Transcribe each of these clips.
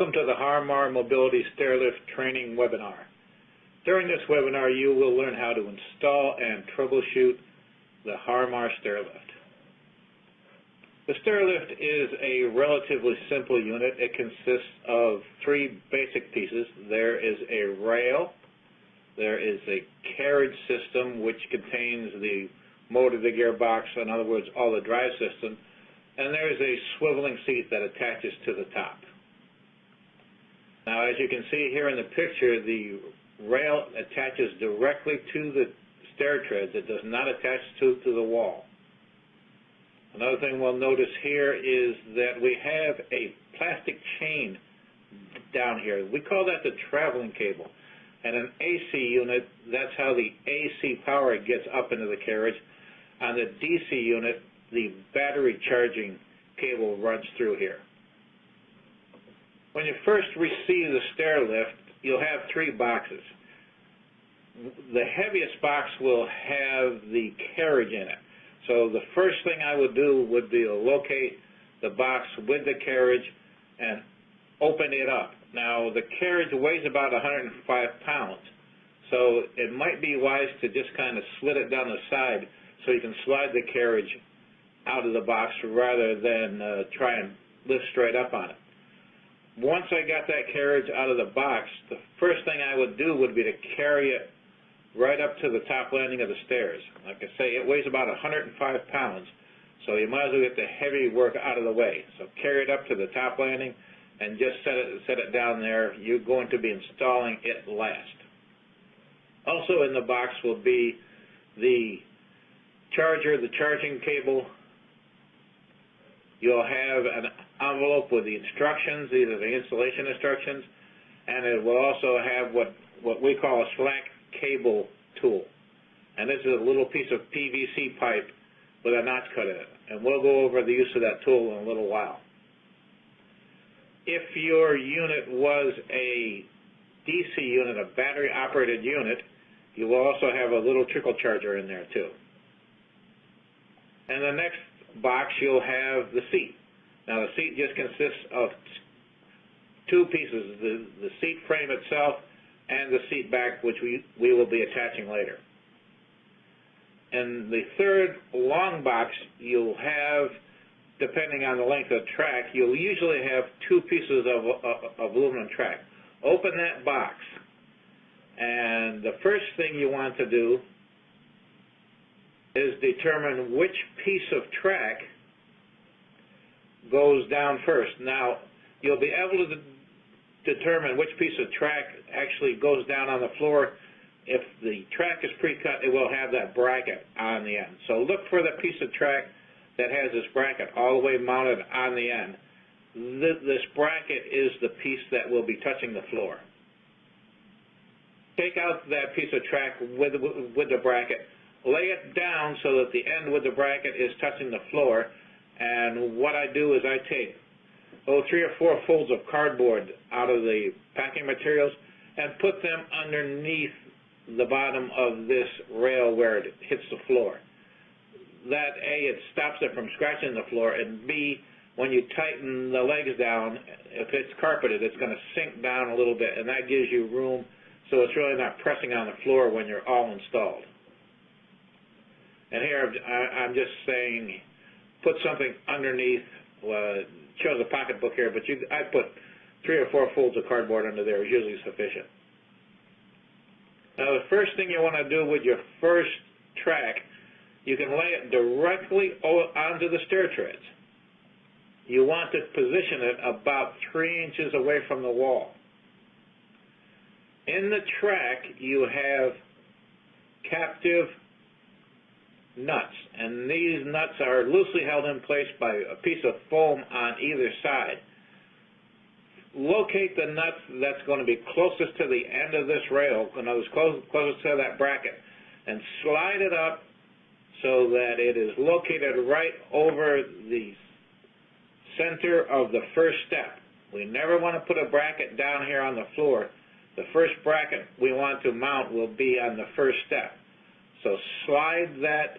Welcome to the Harmar Mobility Stairlift Training Webinar. During this webinar, you will learn how to install and troubleshoot the Harmar Stairlift. The Stairlift is a relatively simple unit. It consists of three basic pieces. There is a rail, there is a carriage system which contains the motor, the gearbox, in other words, all the drive system, and there is a swiveling seat that attaches to the top. Now, as you can see here in the picture, the rail attaches directly to the stair treads. It does not attach to the wall. Another thing we'll notice here is that we have a plastic chain down here. We call that the traveling cable. And an AC unit, that's how the AC power gets up into the carriage. On the DC unit, the battery charging cable runs through here. When you first receive the stair lift, you'll have three boxes. The heaviest box will have the carriage in it. So the first thing I would do would be to locate the box with the carriage and open it up. Now, the carriage weighs about 105 pounds, so it might be wise to just kind of slit it down the side so you can slide the carriage out of the box rather than try and lift straight up on it. Once I got that carriage out of the box, the first thing I would do would be to carry it right up to the top landing of the stairs. Like I say, it weighs about 105 pounds, so you might as well get the heavy work out of the way. So carry it up to the top landing and just set it down there. You're going to be installing it last. Also in the box will be the charger, the charging cable. You'll have an envelope with the instructions. These are the installation instructions, and it will also have what we call a slack cable tool. And this is a little piece of PVC pipe with a notch cut in it, and we'll go over the use of that tool in a little while. If your unit was a DC unit, a battery-operated unit, you will also have a little trickle charger in there too. And the next box, you'll have the seat. Now, the seat just consists of two pieces, the seat frame itself and the seat back, which we will be attaching later. And the third long box, you'll have, depending on the length of the track, you'll usually have two pieces of aluminum track. Open that box, and the first thing you want to do is determine which piece of track goes down first. Now, you'll be able to determine which piece of track actually goes down on the floor. If the track is pre-cut, it will have that bracket on the end. So look for the piece of track that has this bracket all the way mounted on the end. This bracket is the piece that will be touching the floor. Take out that piece of track with the bracket. Lay it down so that the end with the bracket is touching the floor, and what I do is I take 3 or 4 folds of cardboard out of the packing materials and put them underneath the bottom of this rail where it hits the floor. That, A, it stops it from scratching the floor, and B, when you tighten the legs down, if it's carpeted, it's going to sink down a little bit, and that gives you room so it's really not pressing on the floor when you're all installed. And here I'm just saying, put something underneath. It shows a pocketbook here, but I put 3 or 4 folds of cardboard under there is usually sufficient. Now, the first thing you want to do with your first track, you can lay it directly onto the stair treads. You want to position it about 3 inches away from the wall. In the track, you have captive nuts, and these nuts are loosely held in place by a piece of foam on either side. Locate the nut that's going to be closest to the end of this rail, in other words, closest to that bracket, and slide it up so that it is located right over the center of the first step. We never want to put a bracket down here on the floor. The first bracket we want to mount will be on the first step. So slide that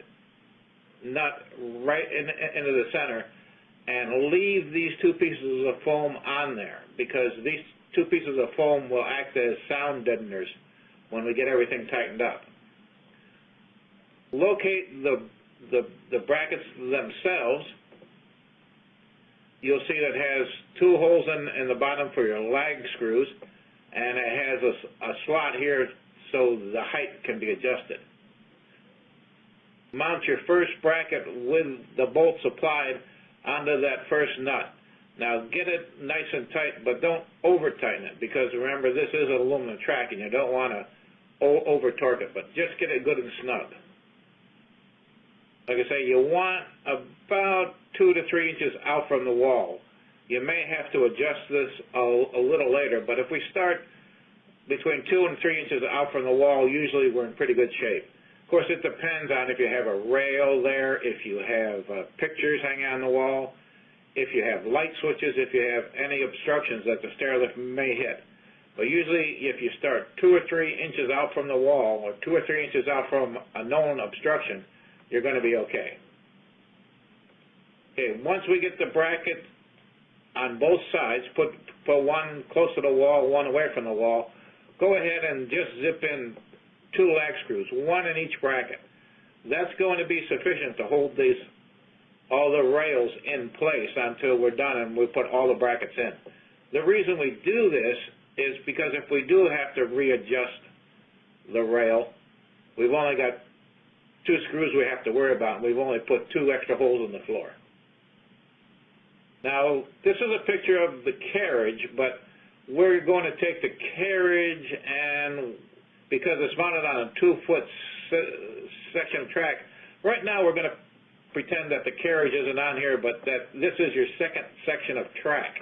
nut right into the center and leave these two pieces of foam on there, because these two pieces of foam will act as sound deadeners when we get everything tightened up. Locate the brackets themselves. You'll see that it has two holes in the bottom for your lag screws, and it has a slot here so the height can be adjusted. Mount your first bracket with the bolts applied onto that first nut. Now get it nice and tight, but don't over tighten it, because remember, this is an aluminum track and you don't want to over torque it, but just get it good and snug. Like I say, you want about 2 to 3 inches out from the wall. You may have to adjust this a little later, but if we start between 2 and 3 inches out from the wall, usually we're in pretty good shape. Of course, it depends on if you have a rail there, if you have pictures hanging on the wall, if you have light switches, if you have any obstructions that the stair lift may hit. But usually, if you start 2 or 3 inches out from the wall, or 2 or 3 inches out from a known obstruction, you're going to be okay. Okay, once we get the bracket on both sides, put one close to the wall, one away from the wall, go ahead and just zip in 2 lag screws, one in each bracket. That's going to be sufficient to hold all the rails in place until we're done and we put all the brackets in. The reason we do this is because if we do have to readjust the rail, we've only got 2 screws we have to worry about, and we've only put 2 extra holes in the floor. Now, this is a picture of the carriage, but we're going to take the carriage, and because it's mounted on a 2-foot section of track, right now we're going to pretend that the carriage isn't on here, but that this is your second section of track.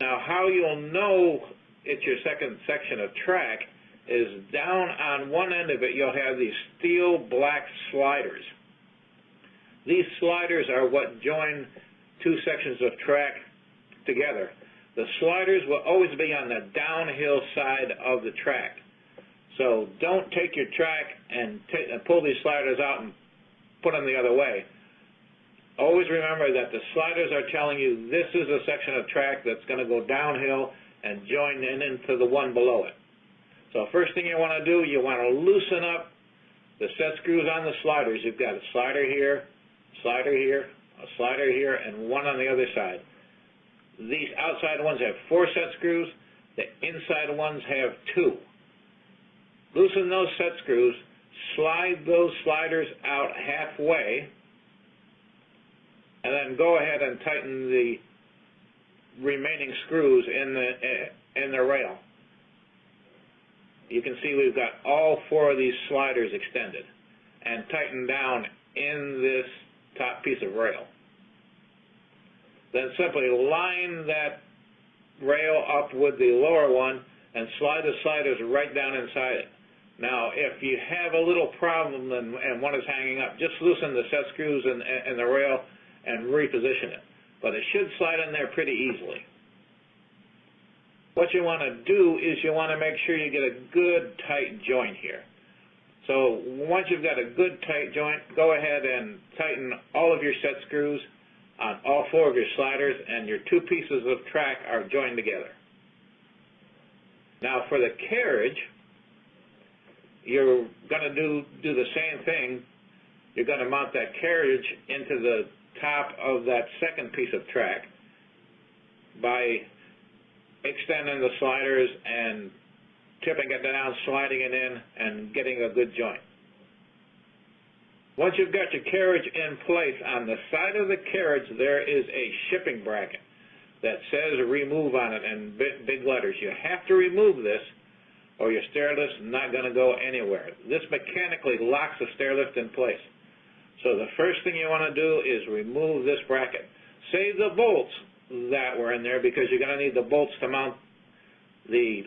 Now, how you'll know it's your second section of track is down on one end of it you'll have these steel black sliders. These sliders are what join 2 sections of track together. The sliders will always be on the downhill side of the track. So don't take your track and pull these sliders out and put them the other way. Always remember that the sliders are telling you this is a section of track that's going to go downhill and join in into the one below it. So first thing you want to do, you want to loosen up the set screws on the sliders. You've got a slider here, slider here, a slider here, and one on the other side. These outside ones have 4 set screws. The inside ones have 2. Loosen those set screws, slide those sliders out halfway, and then go ahead and tighten the remaining screws in the rail. You can see we've got all 4 of these sliders extended and tightened down in this top piece of rail. Then simply line that rail up with the lower one and slide the sliders right down inside it. Now, if you have a little problem and one is hanging up, just loosen the set screws and the rail and reposition it. But it should slide in there pretty easily. What you want to do is you want to make sure you get a good tight joint here. So once you've got a good tight joint, go ahead and tighten all of your set screws on all 4 of your sliders, and your 2 pieces of track are joined together. Now for the carriage, you're going to do the same thing. You're going to mount that carriage into the top of that second piece of track by extending the sliders and tipping it down, sliding it in, and getting a good joint. Once you've got your carriage in place, on the side of the carriage there is a shipping bracket that says remove on it in big letters. You have to remove this or your stair lift's not going to go anywhere. This mechanically locks the stair lift in place. So the first thing you want to do is remove this bracket. Save the bolts that were in there because you're going to need the bolts to mount the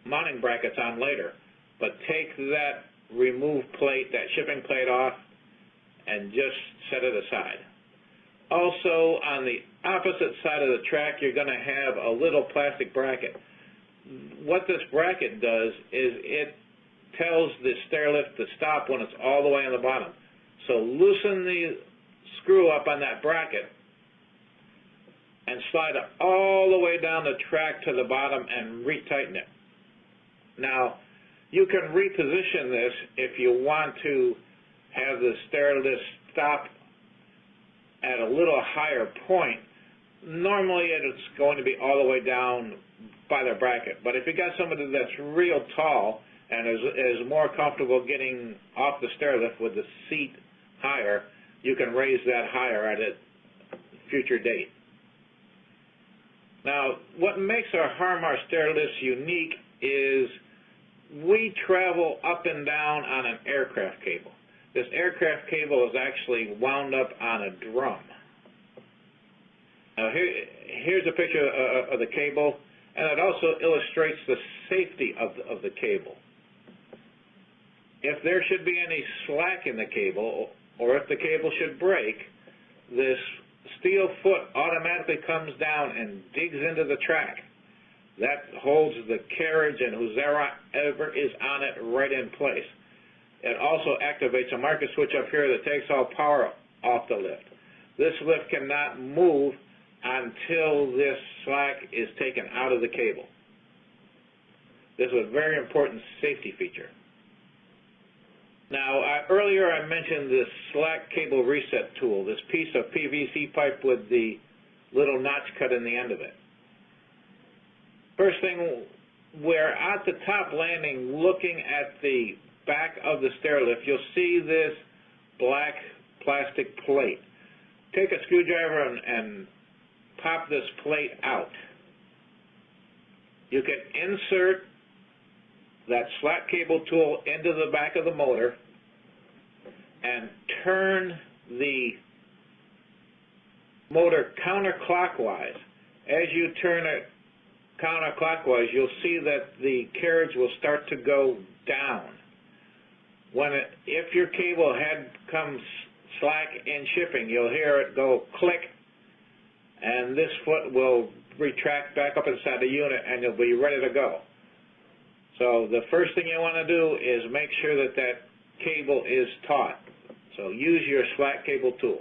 mounting brackets on later. But take that remove plate, that shipping plate off, and just set it aside. Also, on the opposite side of the track, you're going to have a little plastic bracket. What this bracket does is it tells the stair lift to stop when it's all the way on the bottom. So loosen the screw up on that bracket and slide it all the way down the track to the bottom and retighten it. Now, you can reposition this if you want to have the stair lift stop at a little higher point. Normally it's going to be all the way down by the bracket, but if you got somebody that's real tall and is more comfortable getting off the stair lift with the seat higher, you can raise that higher at a future date. Now, what makes our Harmar stair lifts unique is we travel up and down on an aircraft cable. This aircraft cable is actually wound up on a drum. Now here's a picture of the cable, and it also illustrates the safety of the cable. If there should be any slack in the cable, or if the cable should break, this steel foot automatically comes down and digs into the track. That holds the carriage and whoever is on it right in place. It also activates a marker switch up here that takes all power off the lift. This lift cannot move until this slack is taken out of the cable. This is a very important safety feature. Now, earlier I mentioned this slack cable reset tool, this piece of PVC pipe with the little notch cut in the end of it. First thing, we're at the top landing looking at the back of the stair lift. You'll see this black plastic plate. Take a screwdriver and pop this plate out. You can insert that slack cable tool into the back of the motor and turn the motor counterclockwise. As you turn it counterclockwise, you'll see that the carriage will start to go down. If your cable had come slack in shipping, you'll hear it go click, and this foot will retract back up inside the unit and you'll be ready to go. So the first thing you want to do is make sure that that cable is taut. So use your slack cable tool.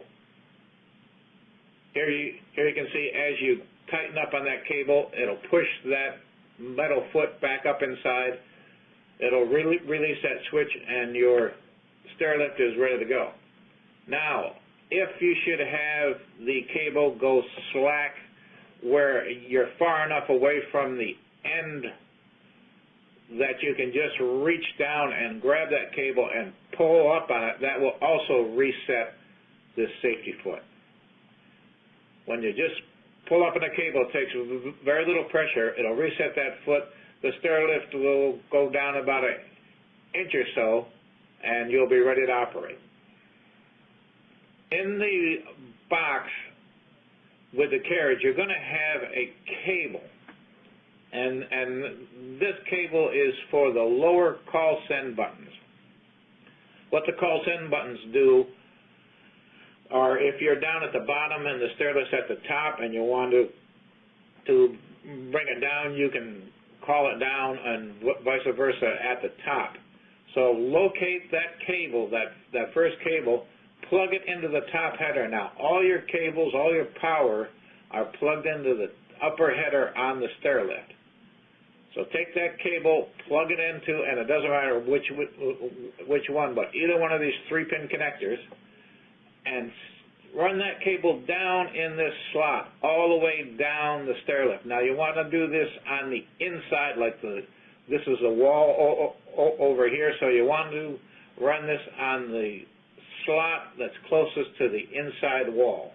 Here you can see as you tighten up on that cable, it'll push that metal foot back up inside. It'll release that switch and your stair lift is ready to go. Now, if you should have the cable go slack where you're far enough away from the end that you can just reach down and grab that cable and pull up on it, that will also reset this safety foot. When you just pull up on the cable, it takes very little pressure. It'll reset that foot. The stair lift will go down about an inch or so, and you'll be ready to operate. In the box with the carriage, you're going to have a cable. And this cable is for the lower call send buttons. What the call send buttons do are, if you're down at the bottom and the stair lift's at the top and you want to bring it down, you can call it down, and vice versa at the top. So locate that cable, that first cable, plug it into the top header. Now all your cables, all your power are plugged into the upper header on the stair lift. So take that cable, plug it into, and it doesn't matter which one, but either one of these 3-pin connectors, and run that cable down in this slot all the way down the stair lift. Now you want to do this on the inside, like this is a wall over here, so you want to run this on the slot that's closest to the inside wall.